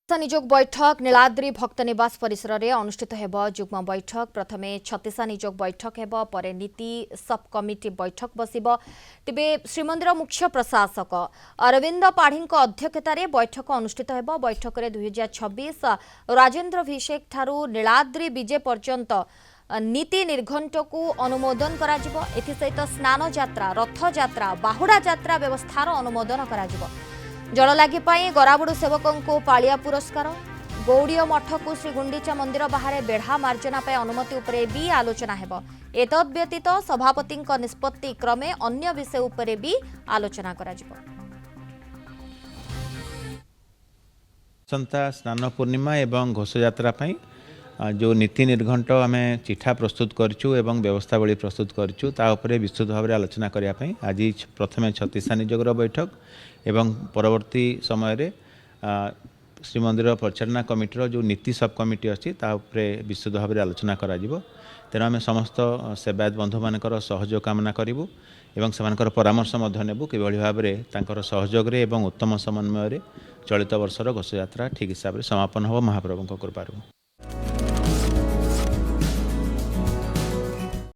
निजोग बैठक नीलाद्री भक्त निवास परिसर में अनुष्ठित हेब जुग्म बैठक प्रथमे 36 निजोग बैठक हेब परे नीति सब कमिटी बैठक बसिब तेबे श्रीमंदिर मुख्य प्रशासक अरविंद पाढ़ी अध्यक्षतार बैठक अनुष्ठित हेब बैठक में 2026 राजेन्द्राभिषेक ठारू नीलाद्री विजे पर्यंत नीति निर्घंट को अनुमोदन करा जिवो एथिसहित स्नान यात्रा रथ यात्रा बाहुड़ा यात्रा व्यवस्थार अनुमोदन करा जिवो जल लागी गराबुड़ सेवकों को पालिया पुरस्कार गौड़ीय मठ को श्री गुंडीचा मंदिर बाहर बेढ़ा मार्जना अनुमति उपरे भी आलोचना हेब एतद व्यतीत सभापति निष्पत्ति क्रमे अन्य विषय उपरे भी आलोचना करा जिवो। स्नान पूर्णिमा एवं घोष यात्रा जो नीति निर्घंट आम चिठा प्रस्तुत करूँ एवं व्यवस्थावली प्रस्तुत करूँ विस्तृत भाव आलोचना करने आज प्रथम 36 निजोगर बैठक एवं परवर्ती समय श्रीमंदिर परिचालना कमिटीर जो नीति सब कमिटी अच्छी विस्तृत भाव आलोचना करा तेणु आम समस्त सेवायत बंधु मान सहयोग कामना करूँ एवं से परामर्श नेबू कि भाव में सहयोग एवं उत्तम समन्वय चलित वर्षर घोष यात्रा ठीक हिसाब से समापन हो महाप्रभु कृपारू।